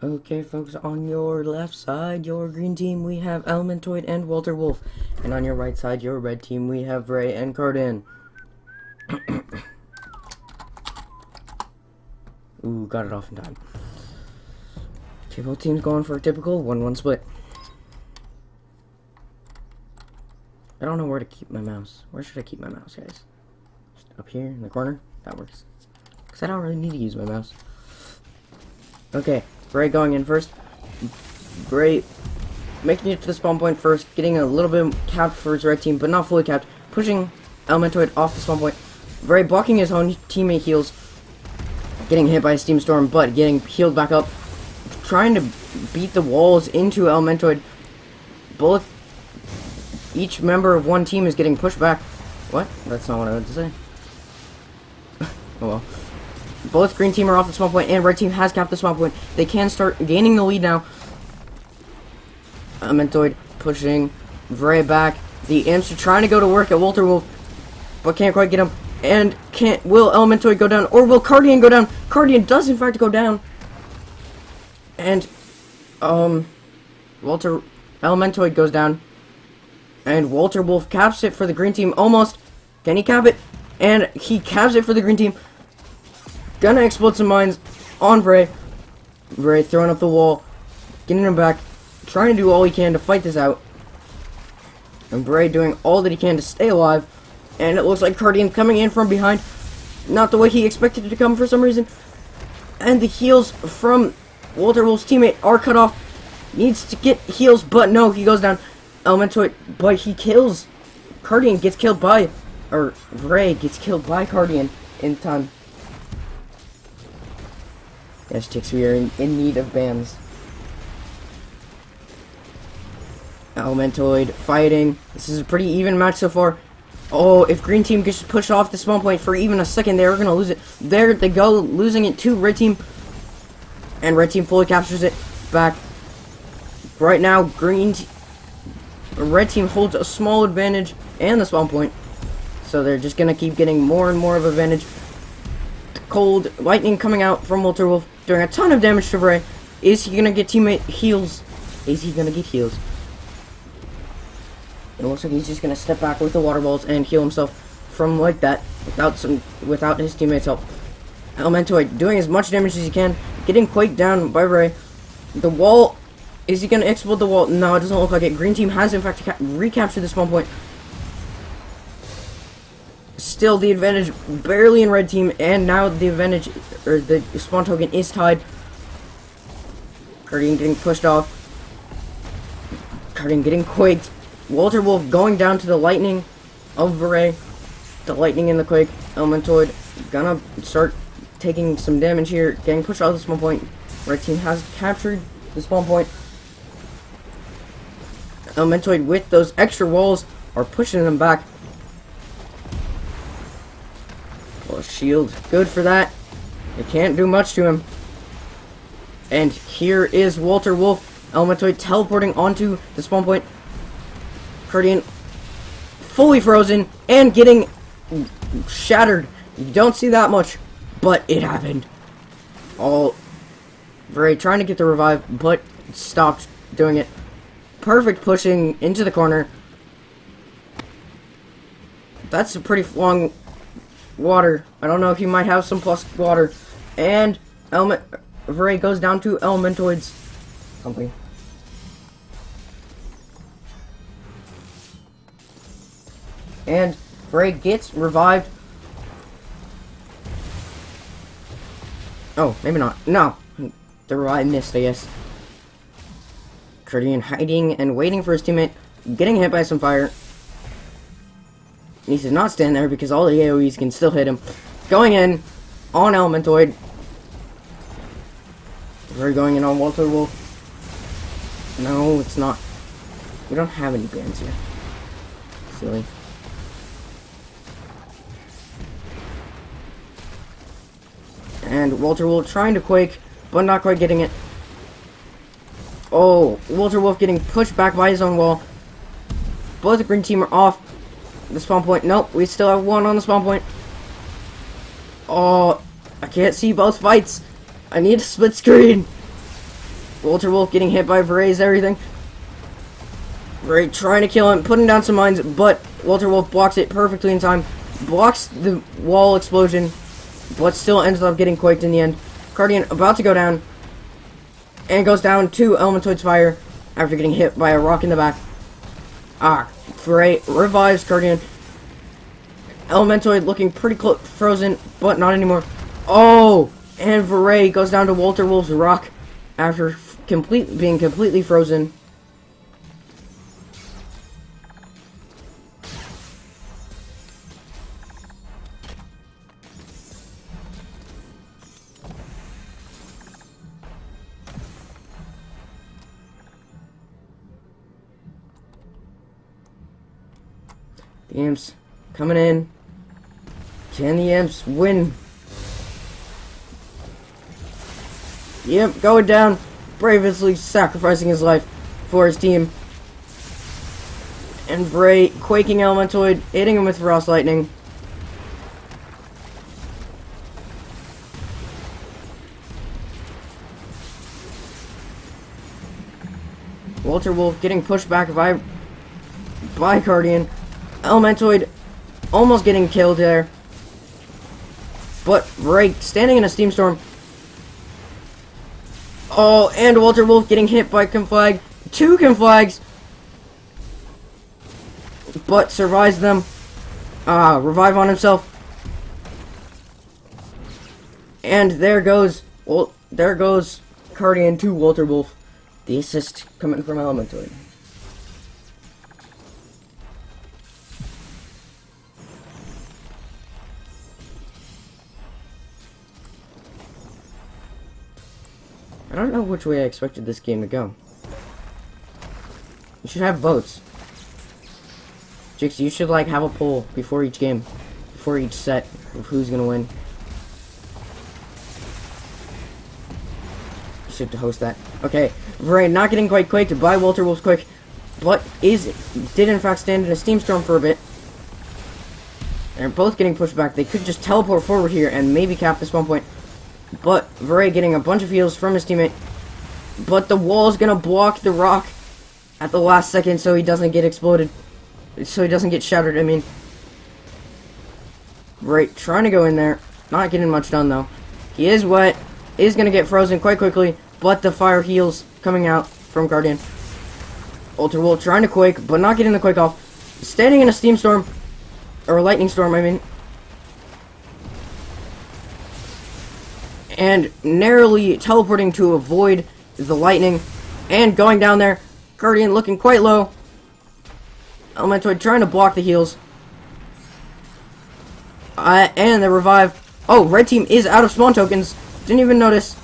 Okay, folks, on your left side, your green team, we have Elementoid and Walter Wolf. And on your right side, your red team, we have Veyrah and Cardin. Ooh, got it off in time. Okay, both teams going for a typical 1-1 split. I don't know where to keep my mouse. Where should I keep my mouse, guys? Just up here in the corner? That works. Because I don't really need to use my mouse. Okay, Veyrah going in first. Veyrah making it to the spawn point first, getting a little bit capped for his red team, but not fully capped. Pushing Elementoid off the spawn point. Veyrah blocking his own teammate heals. Getting hit by a Steam Storm, but getting healed back up. Trying to beat the walls into Elementoid. Each member of one team is getting pushed back. What? That's not what I meant to say. Oh well. Both green team are off the spawn point, and red team has capped the spawn point. They can start gaining the lead now. Elementoid pushing Veyrah back. The imps are trying to go to work at Walter Wolf, but can't quite get him. And will Elementoid go down, or will Cardian go down? Cardian does in fact go down. And Elementoid goes down. And Walter Wolf caps it for the green team. Almost. Can he cap it? And he caps it for the green team. Gonna explode some mines on Veyrah. Veyrah throwing up the wall. Getting him back. Trying to do all he can to fight this out. And Veyrah doing all that he can to stay alive. And it looks like Cardian coming in from behind. Not the way he expected it to come for some reason. And the heals from Walter Wolf's teammate are cut off. Needs to get heals, but no, he goes down. Elementoid, but he kills. Cardian gets killed by, or Veyrah gets killed by Cardian in time. Yes, chicks, we are in need of bans. Elementoid fighting. This is a pretty even match so far. Oh, if green team gets pushed off the spawn point for even a second, they're gonna lose it. There they go, losing it to red team. And red team fully captures it back. Right now, red team holds a small advantage and the spawn point. So they're just gonna keep getting more and more of advantage. Cold lightning coming out from Walter Wolf, doing a ton of damage to Veyrah. Is he gonna get teammate heals? Is he gonna get heals? It looks like he's just gonna step back with the water balls and heal himself from like that without his teammates' help. Elementoid doing as much damage as he can, getting quaked down by Veyrah. The wall. Is he going to explode the wall? No, it doesn't look like it. Green team has, in fact, recaptured the spawn point. Still, the advantage barely in red team, and now the advantage, or the spawn token is tied. Cardian getting pushed off. Cardian getting quaked. Walter Wolf going down to the lightning of Veyrah. The lightning in the quake. Elementoid gonna start taking some damage here. Getting pushed out of the spawn point. Red team has captured the spawn point. Elementoid with those extra walls are pushing them back. Well, shield. Good for that. It can't do much to him. And here is Walter Wolf. Elementoid teleporting onto the spawn point. Cardian fully frozen and getting shattered. You don't see that much, but it happened. Veyrah trying to get the revive, but stopped doing it. Perfect pushing into the corner. That's a pretty long water. I don't know if he might have some plus water. And Veyrah goes down to Elementoid's something. And Veyrah gets revived. Oh, maybe not. No. The revive missed, I guess. Cardian hiding and waiting for his teammate, getting hit by some fire. He does not stand there because all the AoEs can still hit him. Going in on Elementoid. We're going in on Walter Wolf. No, it's not. We don't have any bans here. Silly. And Walter Wolf trying to quake, but not quite getting it. Oh, Walter Wolf getting pushed back by his own wall. Both the green team are off the spawn point. Nope, we still have one on the spawn point. Oh, I can't see both fights. I need a split screen. Walter Wolf getting hit by Veyrah's everything. Veyrah trying to kill him, putting down some mines, but Walter Wolf blocks it perfectly in time. Blocks the wall explosion, but still ends up getting quaked in the end. Guardian about to go down, and goes down to Elementoid's fire after getting hit by a rock in the back. Veyrah revives Guardian. Elementoid looking pretty close, frozen, but not anymore. Oh, and Veyrah goes down to Walter Wolf's rock after being completely frozen. The Imps coming in. Can the Imps win? Yep, going down. Bravely sacrificing his life for his team. And Veyrah quaking Elementoid, hitting him with Frost Lightning. Walter Wolf getting pushed back by Guardian. Elementoid almost getting killed there. But Veyrah standing in a Steam Storm. Oh, and Walter Wolf getting hit by Conflag. 2 Conflags. But survives them. Revive on himself. And there goes Guardian to Walter Wolf. The assist coming from Elementoid. I don't know which way I expected this game to go. You should have votes. Jix, you should like have a poll before each game, before each set of who's gonna win. You should host that. Okay, Veyrah not getting quite quaked by Walter Wolf's quake, but did in fact stand in a Steam Storm for a bit. They're both getting pushed back. They could just teleport forward here and maybe cap the spawn point. But Veyrah getting a bunch of heals from his teammate. But the wall is gonna block the rock at the last second so he doesn't get exploded. So he doesn't get shattered, I mean. Veyrah trying to go in there. Not getting much done though. He is wet. Is gonna get frozen quite quickly. But the fire heals coming out from Guardian. Walter Wolf trying to quake, but not getting the quake off. Standing in a Steam Storm. Or a Lightning Storm, I mean. And narrowly teleporting to avoid the lightning. And going down there. Guardian looking quite low. Elementoid trying to block the heals. And the revive. Oh, red team is out of spawn tokens. Didn't even notice.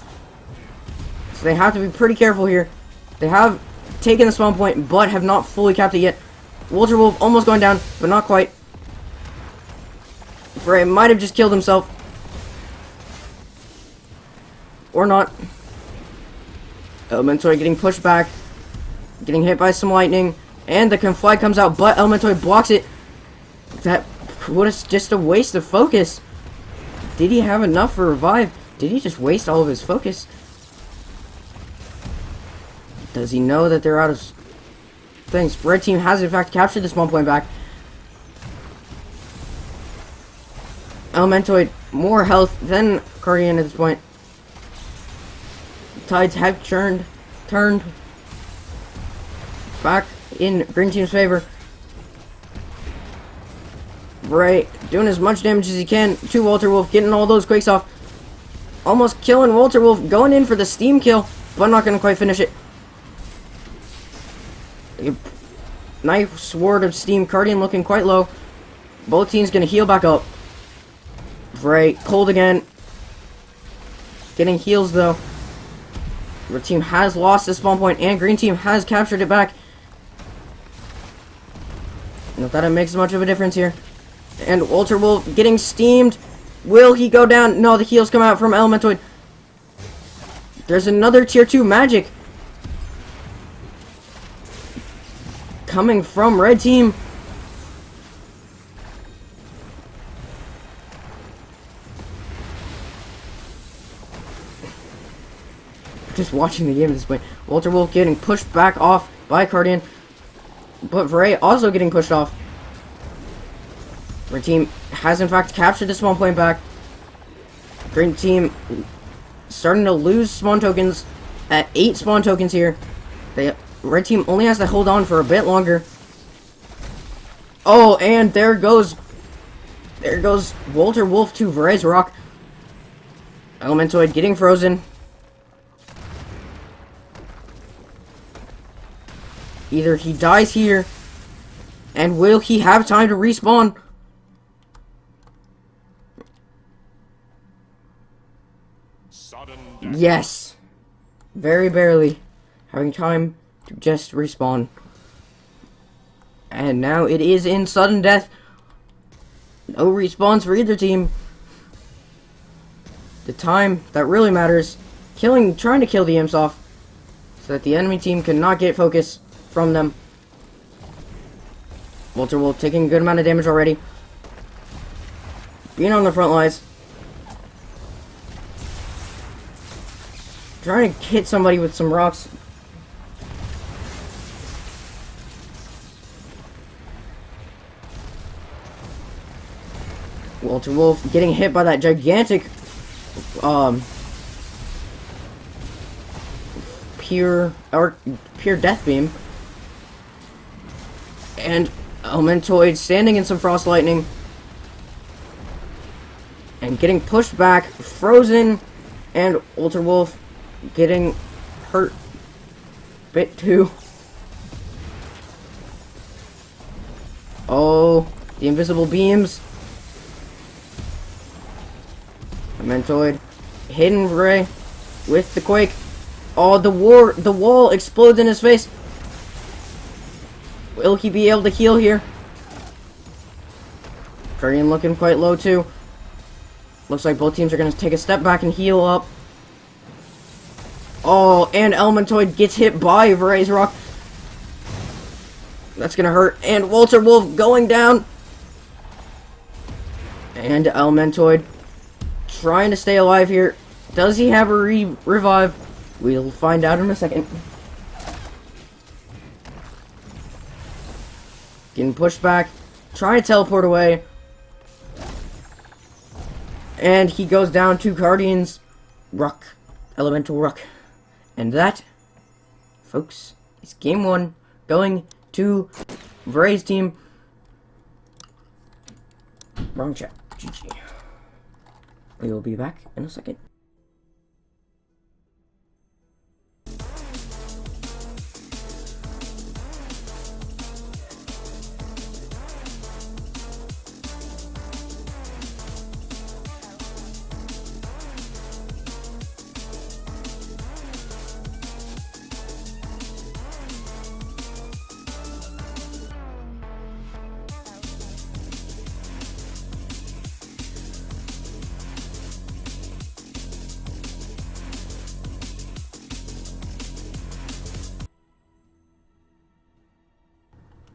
So they have to be pretty careful here. They have taken the spawn point, but have not fully capped it yet. Walter Wolf almost going down, but not quite. Veyrah might have just killed himself. Or not. Elementoid getting pushed back. Getting hit by some lightning. And the Conflag comes out, but Elementoid blocks it. That was just a waste of focus. Did he have enough for revive? Did he just waste all of his focus? Does he know that they're out of things? Red team has in fact captured the spawn point back. Elementoid more health than Guardian at this point. Tides have turned back in green team's favor. Veyrah doing as much damage as he can to Walter Wolf, getting all those quakes off. Almost killing Walter Wolf, going in for the steam kill, but not going to quite finish it. Nice sword of steam. Guardian looking quite low. Both teams going to heal back up. Veyrah cold again. Getting heals though. Red team has lost the spawn point, and green team has captured it back. Not that it makes much of a difference here. And Walter Wolf getting steamed. Will he go down? No, the heals come out from Elementoid. There's another tier 2 Magic coming from red team. just watching the game at this point. Walter Wolf getting pushed back off by Cardian, but Veyrah also getting pushed off. Red team has in fact captured the spawn point back. Green team starting to lose spawn tokens at 8 spawn tokens here. The red team only has to hold on for a bit longer. Oh, and there goes Walter Wolf to Veyrah's rock. Elementoid getting frozen. Either he dies here, and will he have time to respawn? Yes. Very barely having time to just respawn. And now it is in sudden death. No respawns for either team. The time that really matters. Trying to kill the imps off, so that the enemy team cannot get focus from them. Walter Wolf taking a good amount of damage already. Being on the front lines. Trying to hit somebody with some rocks. Walter Wolf getting hit by that gigantic pure death beam. And Elementoid standing in some frost lightning. And getting pushed back, frozen, and Walter Wolf getting hurt a bit too. Oh, the invisible beams. Elementoid hitting Veyrah with the quake. Oh, the wall explodes in his face. Will he be able to heal here? Guardian looking quite low too. Looks like both teams are going to take a step back and heal up. Oh, and Elementoid gets hit by Veyrah's rock. That's going to hurt. And Walter Wolf going down. And Elementoid trying to stay alive here. Does he have a revive? We'll find out in a second. Getting pushed back. Trying to teleport away. And he goes down to Guardian's rock. Elemental rock. And that, folks, is game 1 going to Veyrah's team. Wrong chat. GG. We will be back in a second.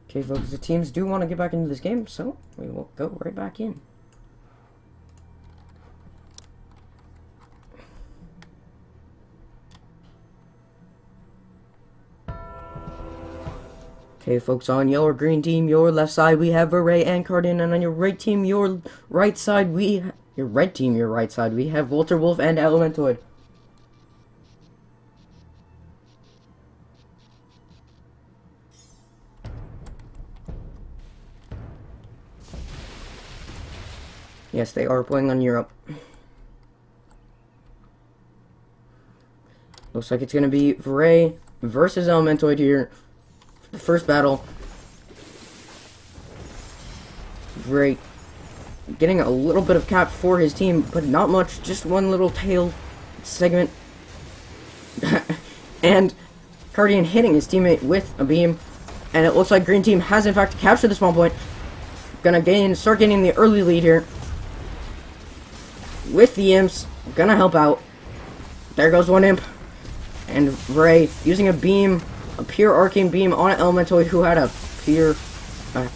Okay, folks, the teams do want to get back into this game, so we will go right back in. Okay, folks, on your green team, your left side, we have Veyrah and Cardian, and on your right team, your right side, your red team, your right side, we have Walter Wolf and Elementoid. Yes, they are playing on Europe. Looks like it's going to be Veyrah versus Elementoid here. The first battle. Veyrah getting a little bit of cap for his team, but not much. Just one little tail segment. And Cardian hitting his teammate with a beam. And it looks like green team has in fact captured the spawn point. Gonna start getting the early lead here. With the imps, gonna help out. There goes one imp. And Veyrah using a beam, a pure arcane beam on an Elementoid who had a pure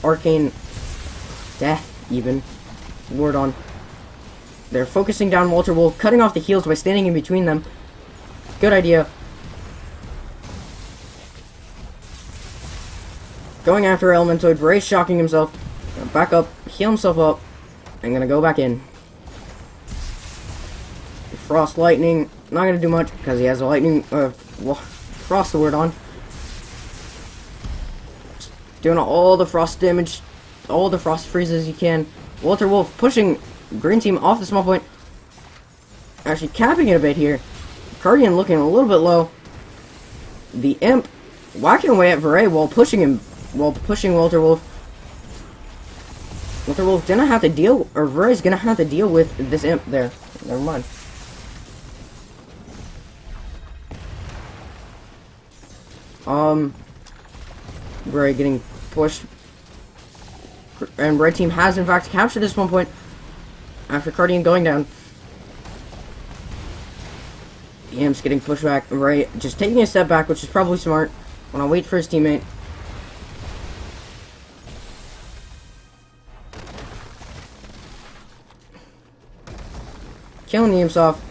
arcane death, even. Word on. They're focusing down Walter Wolf, cutting off the heals by standing in between them. Good idea. Going after Elementoid. Veyrah shocking himself. Gonna back up, heal himself up, and gonna go back in. Frost Lightning. Not gonna do much because he has a lightning. Frost Sword on. Just doing all the frost damage, all the frost freezes you can. Walter Wolf pushing green team off the small point. Actually capping it a bit here. Guardian looking a little bit low. The Imp whacking away at Veyrah while pushing Walter Wolf. Walter Wolf gonna have to deal, or Veyrah's gonna have to deal with this Imp there. Never mind. Veyrah getting pushed. And red team has in fact captured this one point after Guardian going down. The Imp's getting pushed back. Veyrah just taking a step back, which is probably smart. Wanna wait for his teammate. Killing the Imps off.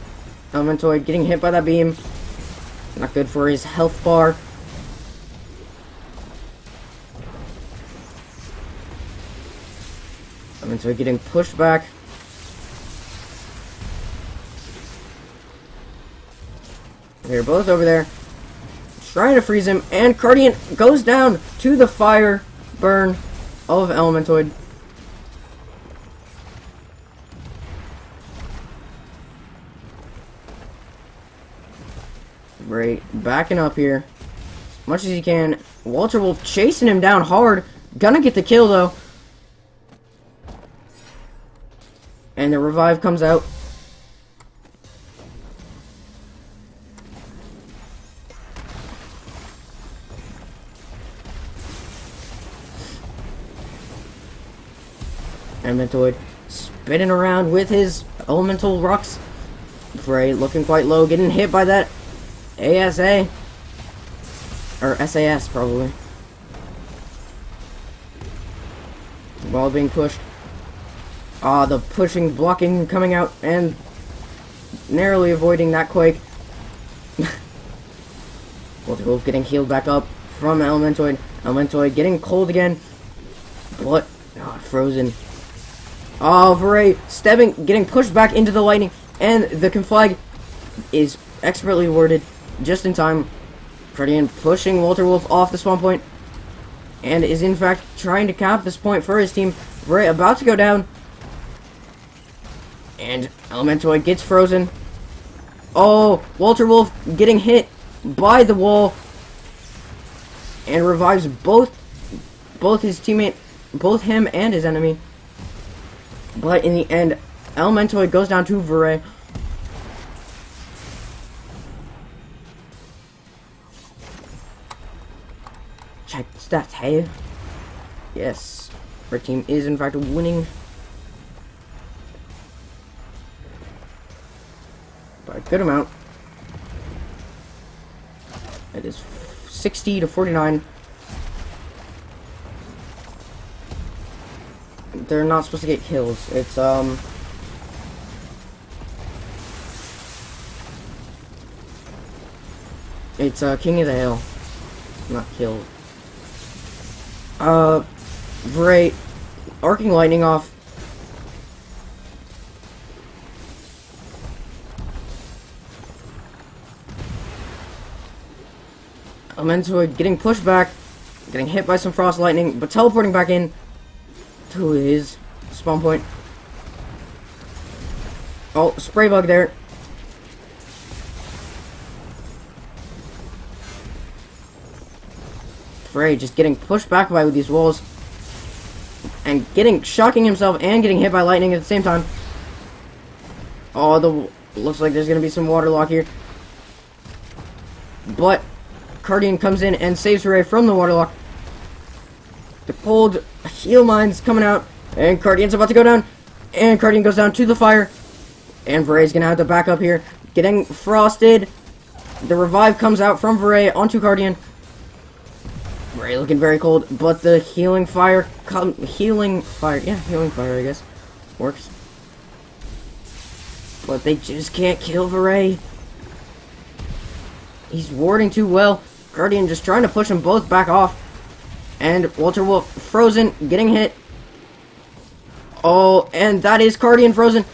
Elementoid getting hit by that beam. Not good for his health bar. Elementoid getting pushed back. They're both over there. Trying to freeze him. And Guardian goes down to the fire burn of Elementoid. Veyrah backing up here as much as he can. Walter Wolf chasing him down hard. Gonna get the kill though. And the revive comes out. Elementoid spinning around with his elemental rocks. Veyrah looking quite low, getting hit by that ASA. Or SAS, probably. Ball being pushed. The pushing, blocking coming out, and narrowly avoiding that quake. Walter Wolf getting healed back up from Elementoid. Elementoid getting cold again. But, frozen. Veyrah stepping, getting pushed back into the lightning, and the conflag is expertly worded just in time. Guardian pushing Walter Wolf off the spawn point, and is in fact trying to cap this point for his team. Veyrah about to go down, and Elementoid gets frozen. Walter Wolf getting hit by the wall, and revives both his teammate, both him and his enemy. But in the end, Elementoid goes down to Veyrah. Check stats, hey? Yes. Our team is in fact winning. By a good amount. It is 60 to 49. They're not supposed to get kills. It's King of the Hill. Not kill. Veyrah arcing lightning off. Elementoid getting pushed back, getting hit by some frost lightning, but teleporting back in to his spawn point. Spray bug there. Veyrah just getting pushed back by these walls, and shocking himself and getting hit by lightning at the same time. Looks like there's gonna be some water lock here, but Guardian comes in and saves Veyrah from the water lock. The cold heal mines coming out, and Guardian's about to go down, and Guardian goes down to the fire, and Veyrah's gonna have to back up here, getting frosted. The revive comes out from Veyrah onto Guardian. Veyrah looking very cold, but the healing fire, healing fire, I guess, works. But they just can't kill Veyrah. He's warding too well. Guardian just trying to push them both back off. And Walter Wolf frozen, getting hit. Oh, and that is Guardian frozen.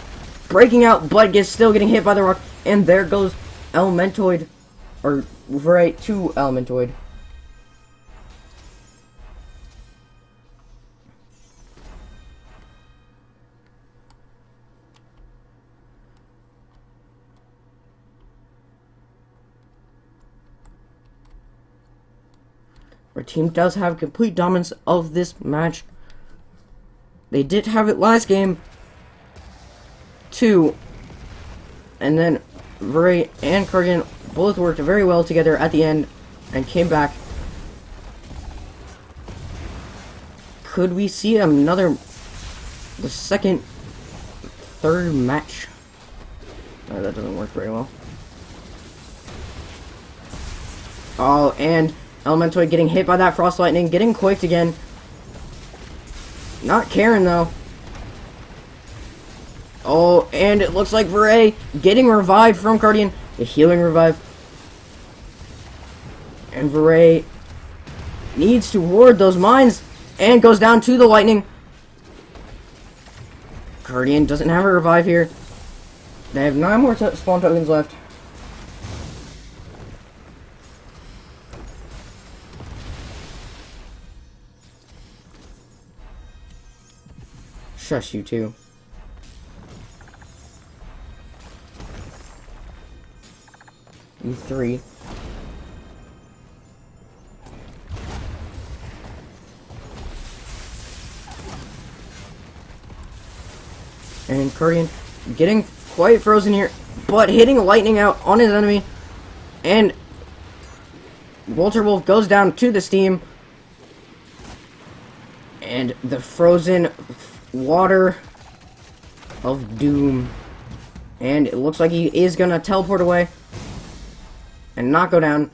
Breaking out, but still getting hit by the rock. And there goes Elementoid. Or, right, to Elementoid. Our team does have complete dominance of this match. They did have it last game, too. And then Veyrah and Guardian both worked very well together at the end and came back. Could we see the second, third match? Oh, that doesn't work very well. Oh, and Elementoid getting hit by that Frost Lightning, getting quaked again. Not caring, though. Oh, and it looks like Veyrah getting revived from Guardian. A healing revive. And Veyrah needs to ward those mines and goes down to the Lightning. Guardian doesn't have a revive here. They have 9 more spawn tokens left. Shush, you two. You three. And Guardian getting quite frozen here, but hitting lightning out on his enemy. And Walter Wolf goes down to the steam. And the frozen water of doom. And it looks like he is gonna teleport away and not go down.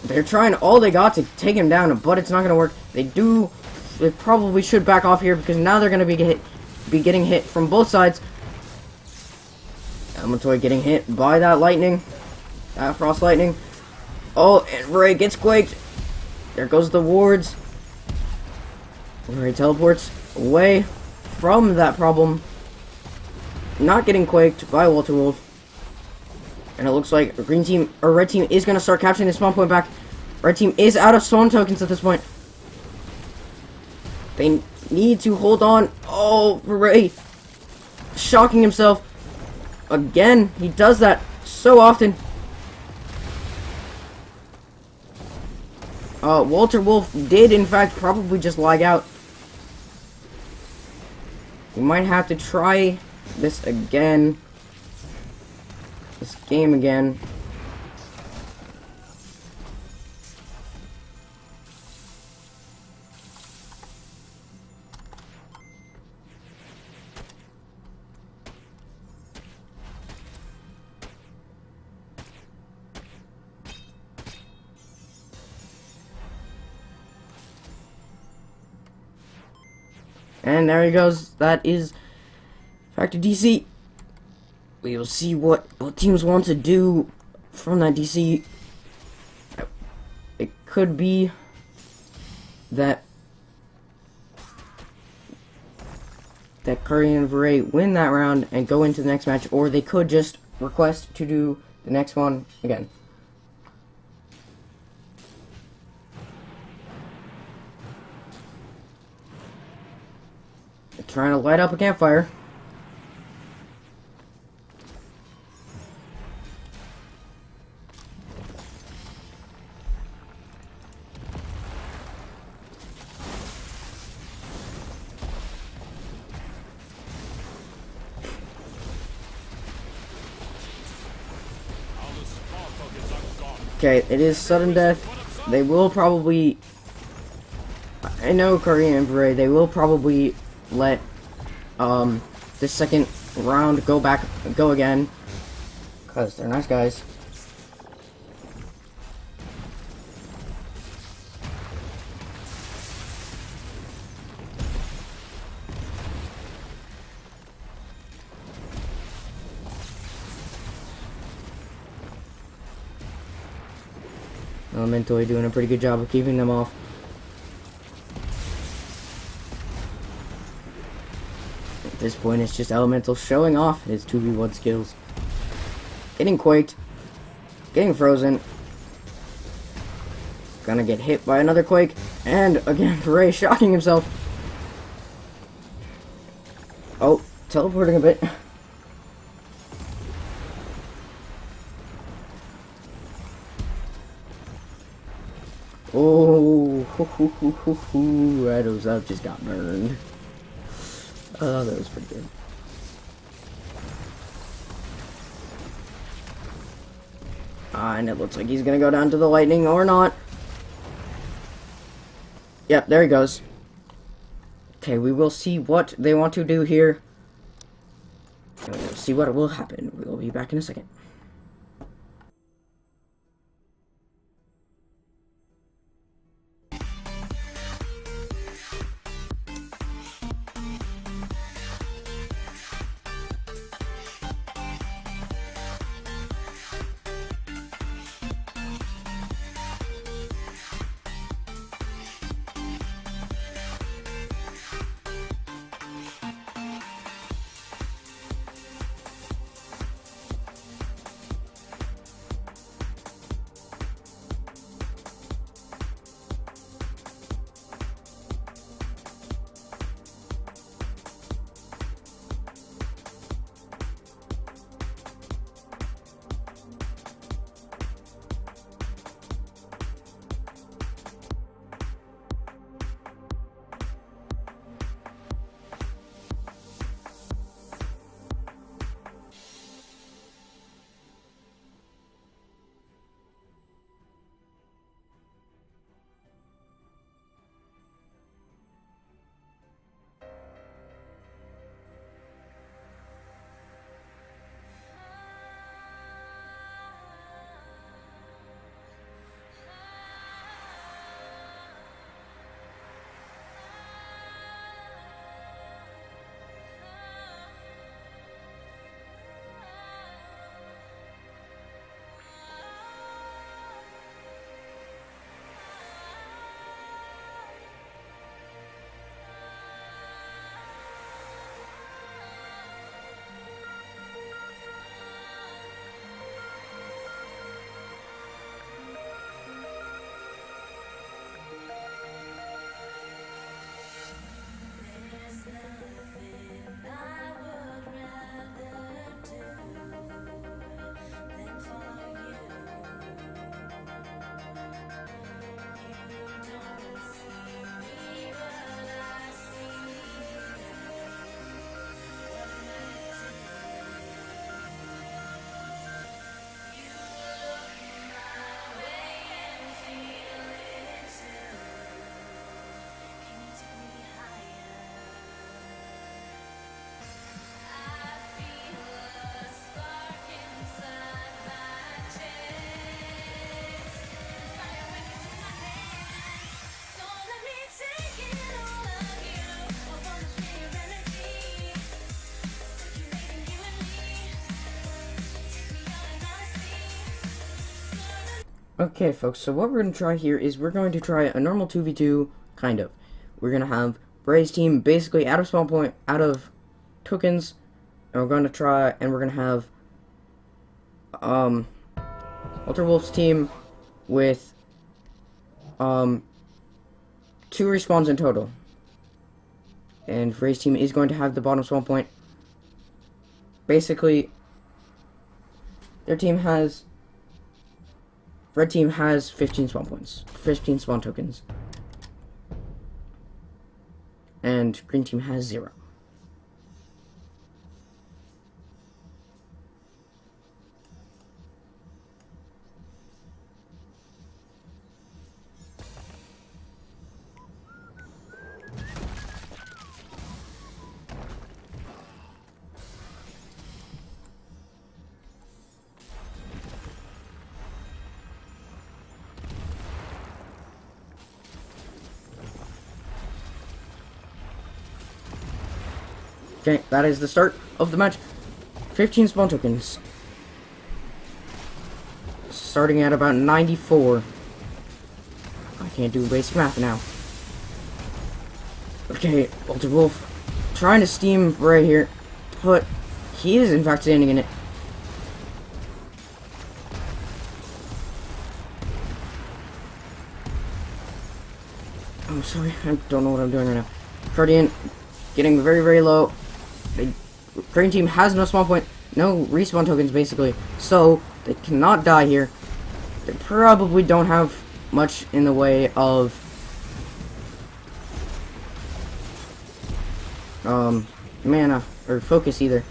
They're trying all they got to take him down, but it's not gonna work. They probably should back off here because now they're gonna be getting hit from both sides. Elementoid getting hit by that lightning, that frost lightning. Oh, and Veyrah gets quaked. There goes the wards. Veyrah teleports away from that problem. Not getting quaked by Walter Wolf. And it looks like red team is going to start capturing the spawn point back. Red team is out of spawn tokens at this point. They need to hold on. Oh, Veyrah shocking himself. Again, he does that so often. Walter Wolf did, in fact, probably just lag out. We might have to try this again. This game again. And there he goes. That is Factor DC. We will see what teams want to do from that DC. It could be that Guardian and Veyrah win that round and go into the next match, or they could just request to do the next one again. They're trying to light up a campfire. Okay, it is sudden death. They will probably... I know Guardian and Veyrah, they will probably let the second round go again. Because they're nice guys. Elemental doing a pretty good job of keeping them off. At this point, it's just Elemental showing off his 2v1 skills. Getting quaked. Getting frozen. Gonna get hit by another quake. And again, Veyrah shocking himself. Oh, teleporting a bit. Oh, Rado's up just got burned. Oh, that was pretty good. And it looks like he's gonna go down to the lightning or not. Yep, there he goes. Okay, we will see what they want to do here. And we'll see what will happen. We will be back in a second. Okay, folks, so what we're going to try here is we're going to try a normal 2v2, kind of. We're going to have Veyrah's team basically out of spawn point, out of tokens, and we're going to try, and we're going to have, WalterWolf's team with, 2 respawns in total. And Veyrah's team is going to have the bottom spawn point. Basically, their team has... Red team has 15 spawn points, 15 spawn tokens, and green team has 0. Okay, that is the start of the match. 15 spawn tokens. Starting at about 94. can't do basic math now. Okay, Walter Wolf trying to steam right here, but he is in fact standing in it. I'm sorry, I don't know what I'm doing right now. Guardian getting very, very low. The green team has no spawn point, no respawn tokens basically, so they cannot die here. They probably don't have much in the way of mana or focus either.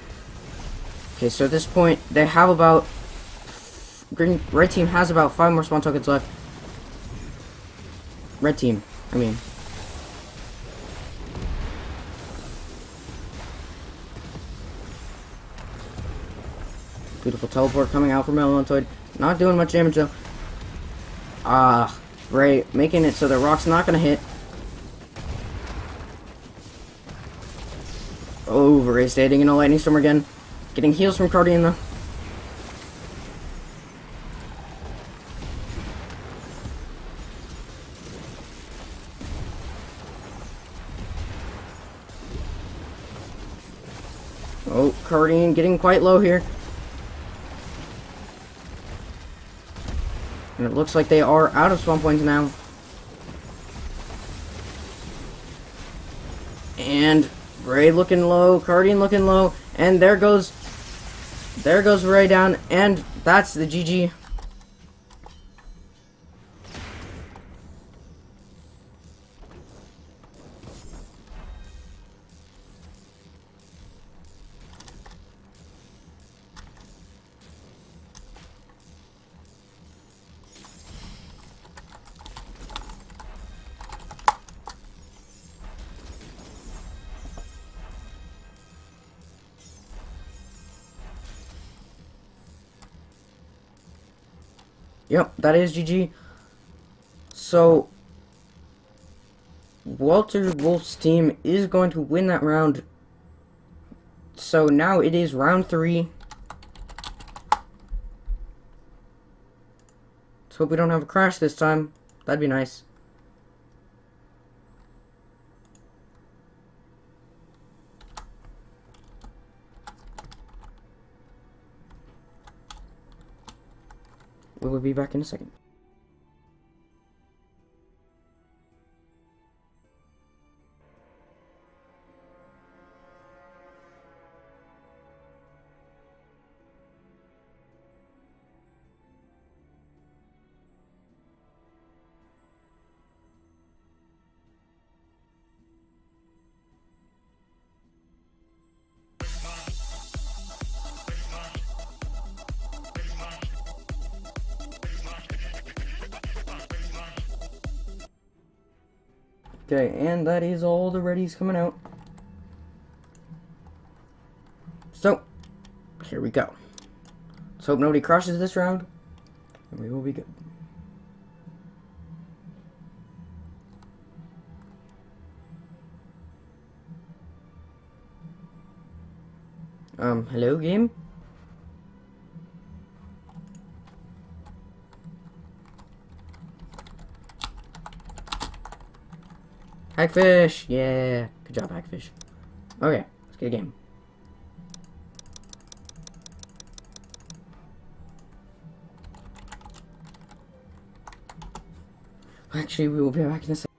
Okay, so at this point they have about red team has about 5 more spawn tokens left. Red team, I mean. Beautiful teleport coming out from Elementoid. Not doing much damage though. Ray making it so the rock's not gonna hit. Oh, Ray standing in a lightning storm again. Getting heals from Guardian though. Oh, Guardian getting quite low here. And it looks like they are out of spawn points now. And Ray looking low, Guardian looking low, and there goes Ray down, and that's the GG. Yep, that is GG. So, Walter Wolf's team is going to win that round. So now it is round 3. Let's hope we don't have a crash this time. That'd be nice. We will be back in a second. Okay, and that is all the readies coming out. So, here we go. Let's hope nobody crashes this round, and we will be good. Hello, game? Hackfish! Yeah! Good job, Hackfish. Okay, let's get a game. Actually, we will be back in a second.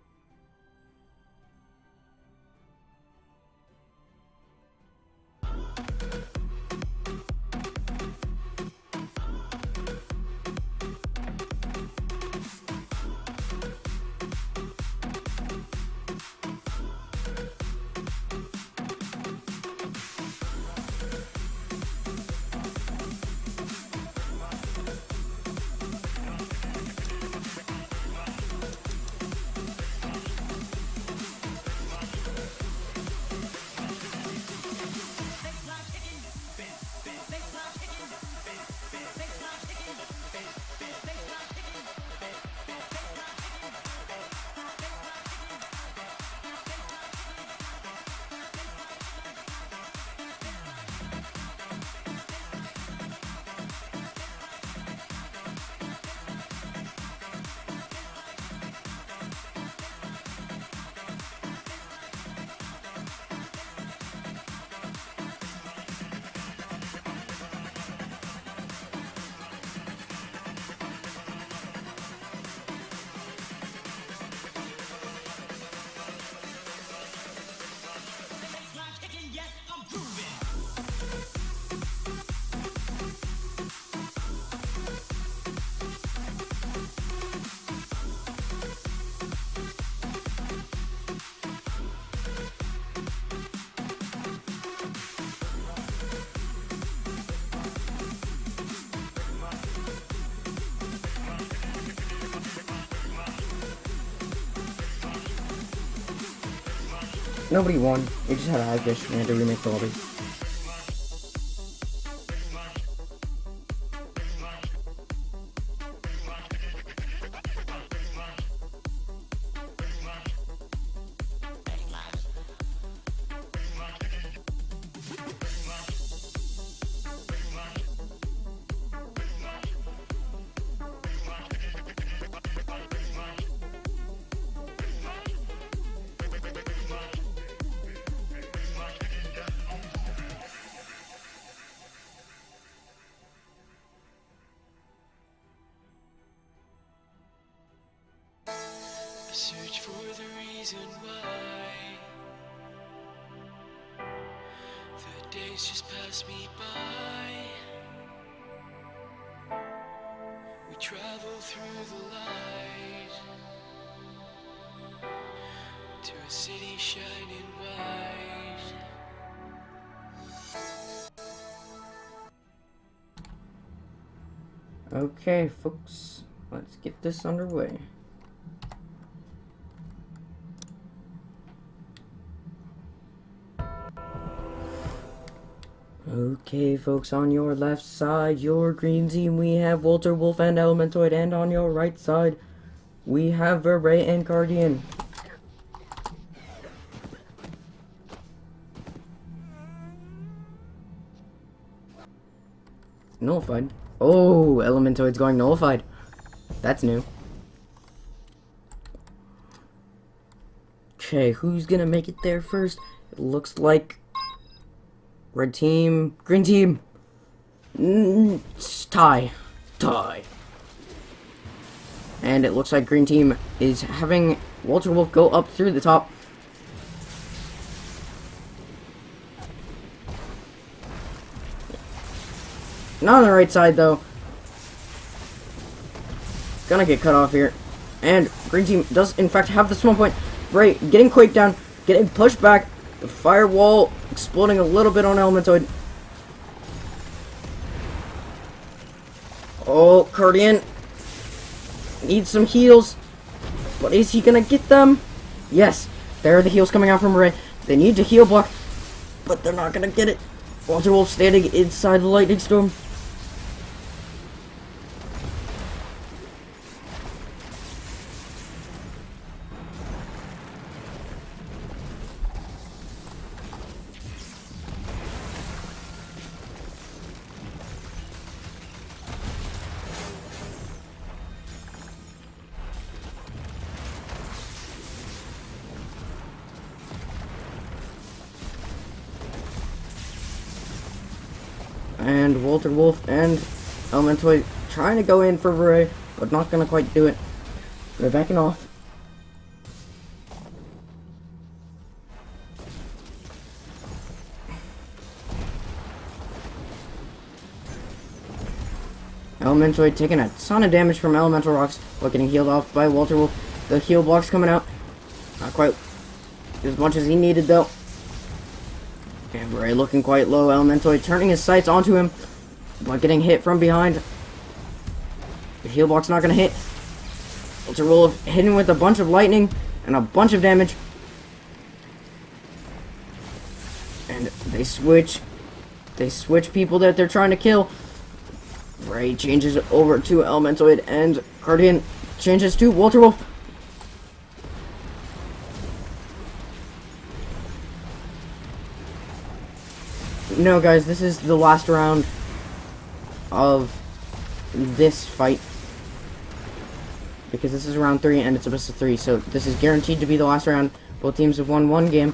nobody won. We just had a high fish and we had to remake the lobby. Search for the reason why the days just pass me by. We travel through the light to a city shining white. Okay, folks, let's get this underway. Okay, folks, on your left side, your green team, we have Walter, Wolf, and Elementoid, and on your right side, we have Veyrah and Guardian. Nullified. Oh, Elementoid's going nullified. That's new. Okay, who's gonna make it there first? It looks like red team, green team. Tie. And it looks like green team is having Walter Wolf go up through the top. Not on the right side, though. Gonna get cut off here. And green team does, in fact, have the small point. Right, getting quaked down, getting pushed back. The firewall exploding a little bit on Elementoid. Oh, Guardian needs some heals. But is he gonna get them? Yes, there are the heals coming out from Ray. They need to heal block, but they're not gonna get it. Walter Wolf standing inside the lightning storm. And Walter Wolf and Elementoid trying to go in for Veyrah, but not gonna quite do it. They're backing off. Elementoid taking a ton of damage from elemental rocks, but getting healed off by Walter Wolf. The heal block's coming out. Not quite as much as he needed, though. And Veyrah looking quite low. Elementoid turning his sights onto him, but getting hit from behind. The heal block's not gonna hit. Walter Wolf hitting with a bunch of lightning and a bunch of damage. And they switch people that they're trying to kill. Veyrah changes over to Elementoid, and Guardian changes to Walter Wolf. No, guys, this is the last round of this fight. Because this is round 3 and it's a best of 3, so this is guaranteed to be the last round. Both teams have won one game.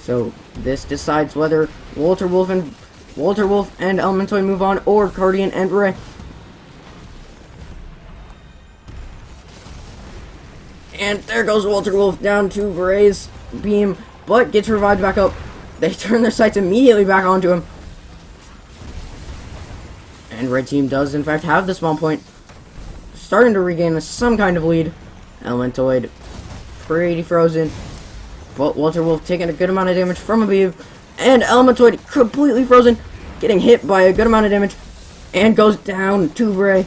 So this decides whether Walter Wolf and Elementoid move on, or Guardian and Veyrah. And there goes Walter Wolf down to Veyrah's beam, but gets revived back up. They turn their sights immediately back onto him. And red team does in fact have the spawn point, starting to regain some kind of lead. Elementoid pretty frozen. But Walter Wolf taking a good amount of damage from a beam. And Elementoid completely frozen. Getting hit by a good amount of damage. And goes down to Veyrah.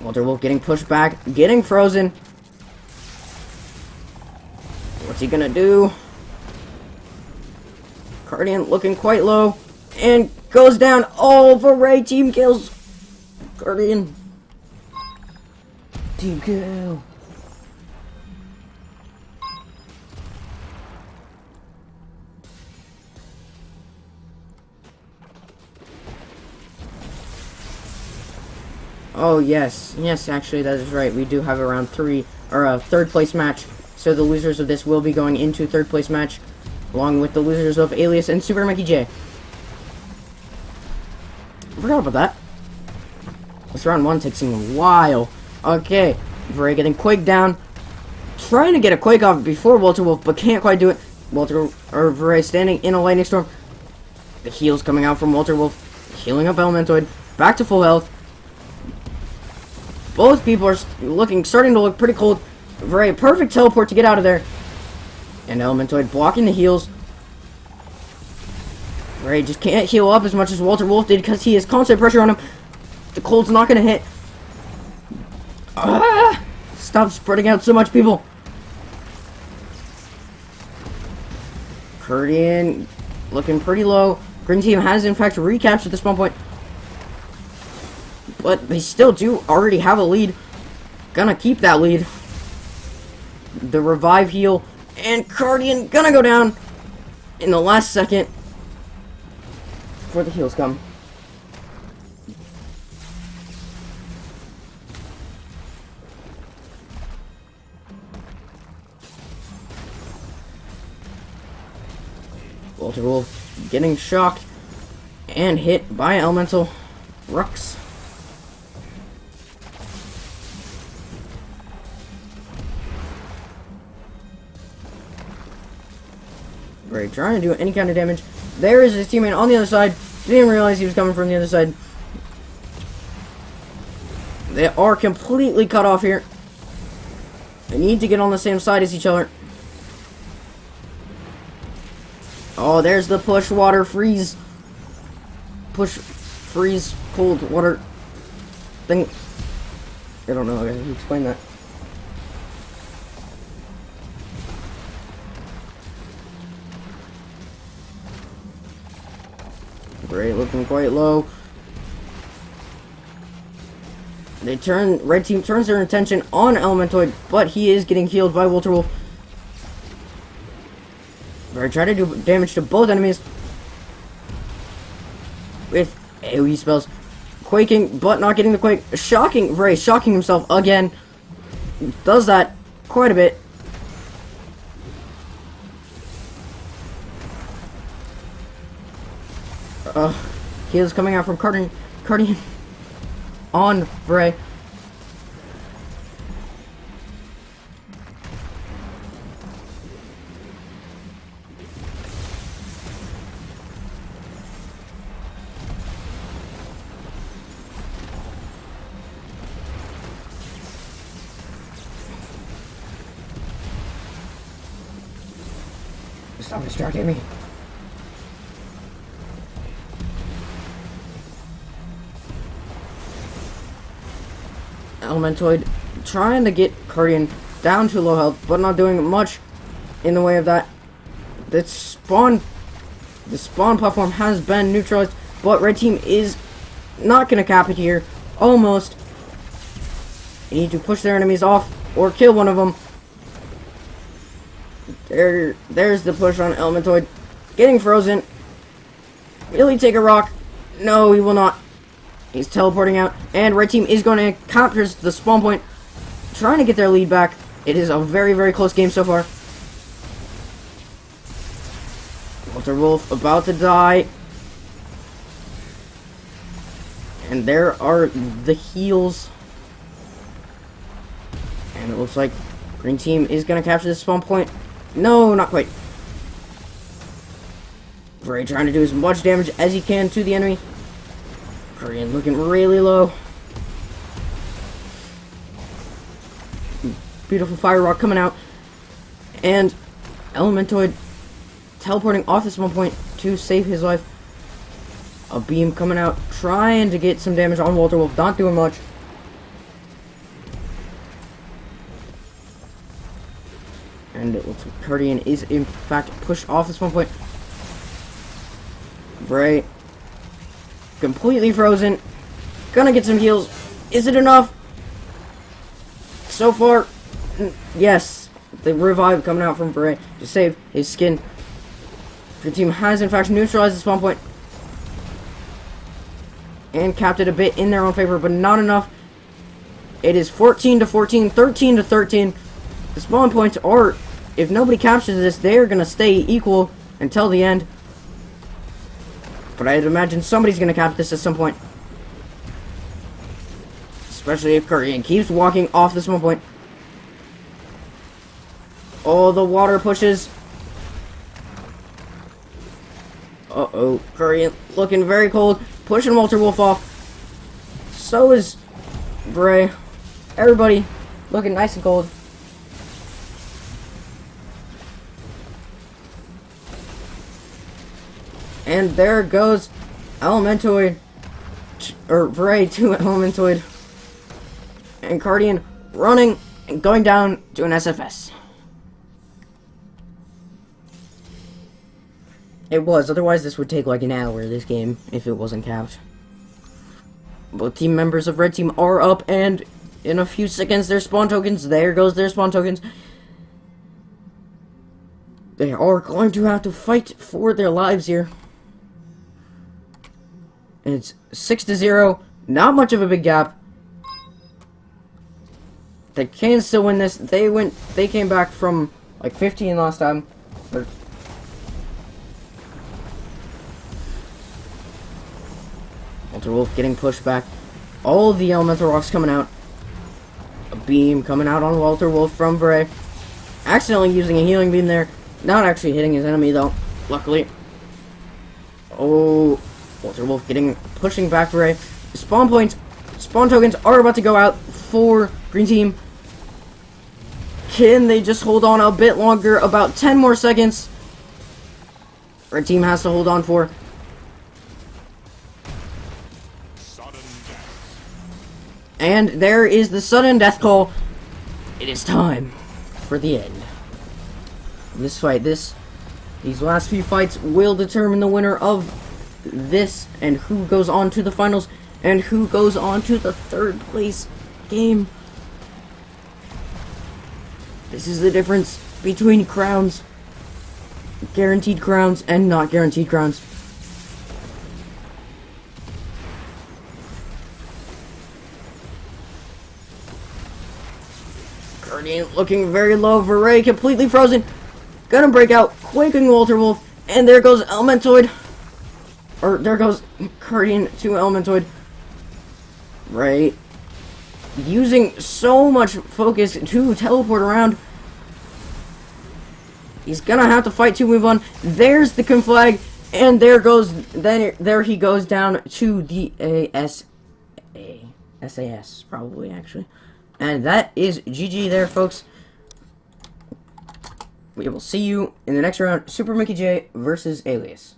Walter Wolf getting pushed back. Getting frozen. What's he gonna do? Guardian looking quite low. And goes down. Oh, Veyrah team kills. Guardian. Team kill. Oh yes, yes, actually that is right. We do have a round 3 or a third place match. So the losers of this will be going into third place match, along with the losers of Alias and Super Monkey J. I forgot about that. This round 1 takes a while. Okay, Veyrah getting Quake down, trying to get a Quake off before Walter Wolf, but can't quite do it. Veyrah standing in a lightning storm. The heals coming out from Walter Wolf, healing up Elementoid, back to full health. Both people are starting to look pretty cold. Veyrah, perfect teleport to get out of there. And Elementoid blocking the heals. Veyrah just can't heal up as much as Walter Wolf did because he has constant pressure on him. The cold's not going to hit. Ah! Stop spreading out so much, people. Guardian looking pretty low. Green team has in fact recaptured the spawn point. But they still do already have a lead. Gonna keep that lead. The revive heal. And Guardian gonna go down in the last second before the heals come. Walter Wolf getting shocked and hit by Elemental Rux. Veyrah trying to do any kind of damage. There is his teammate on the other side. Didn't realize he was coming from the other side. They are completely cut off here. They need to get on the same side as each other. Oh, there's the push water freeze. Push freeze cold water thing. I don't know how to explain that. Veyrah looking quite low. Red team turns their attention on Elementoid, but he is getting healed by Walter Wolf. Veyrah trying to do damage to both enemies with AoE spells. Quaking, but not getting the quake. Veyrah shocking himself again. Does that quite a bit. Heals coming out from Guardian on Veyrah. Stop distracting me. Elementoid trying to get Guardian down to low health, but not doing much in the way of that. The spawn platform has been neutralized, but red team is not going to cap it here. Almost. They need to push their enemies off or kill one of them. There's the push on Elementoid. Getting frozen. Will he take a rock? No, he will not. He's teleporting out, and red team is going to capture the spawn point, trying to get their lead back. It is a very, very close game so far. Walter Wolf about to die. And there are the heals. And it looks like green team is going to capture the spawn point. No, not quite. Veyrah trying to do as much damage as he can to the enemy. Guardian looking really low. Beautiful fire rock coming out. And Elementoid teleporting off this one point to save his life. A beam coming out, trying to get some damage on Walter Wolf, not doing much. And it looks like Guardian is in fact pushed off this one point. Veyrah completely frozen. Gonna get some heals. Is it enough? So far, yes. The revive coming out from Veyrah to save his skin. The team has in fact neutralized the spawn point and capped it a bit in their own favor, but not enough. It is 14 to 14, 13 to 13. The spawn points are, if nobody captures this, they're gonna stay equal until the end. But I'd imagine somebody's gonna cap this at some point. Especially if Guardian keeps walking off this one point. Oh, the water pushes. Uh-oh. Guardian looking very cold. Pushing Walter Wolf off. So is Veyrah. Everybody looking nice and cold. And there goes Elementoid. Or Veyrah to Elementoid. And Guardian running and going down to an SFS. It was, otherwise this would take like an hour, this game, if it wasn't capped. Both team members of Red Team are up, and in a few seconds their spawn tokens, there goes their spawn tokens. They are going to have to fight for their lives here. And it's 6-0, not much of a big gap. They can still win this. They came back from like 15 last time. But Walter Wolf getting pushed back. All of the elemental rocks coming out. A beam coming out on Walter Wolf from Veyrah. Accidentally using a healing beam there. Not actually hitting his enemy though, luckily. Oh, Walter Wolf pushing back Veyrah. Spawn points, spawn tokens are about to go out for Green Team. Can they just hold on a bit longer? About 10 more seconds. Red Team has to hold on for. And there is the sudden death call. It is time for the end. This fight, these last few fights will determine the winner of this and who goes on to the finals and who goes on to the third place game. This is the difference between crowns, guaranteed crowns and not guaranteed crowns. Guardian looking very low. Veyrah completely frozen. Gonna break out, quaking Walter Wolf, and there goes Elementoid. Or there goes Guardian to Elementoid. Right. Using so much focus to teleport around. He's gonna have to fight to move on. There's the conflag, and there he goes down to the SAS, probably actually. And that is GG there, folks. We will see you in the next round. Super Mickey J versus Alias.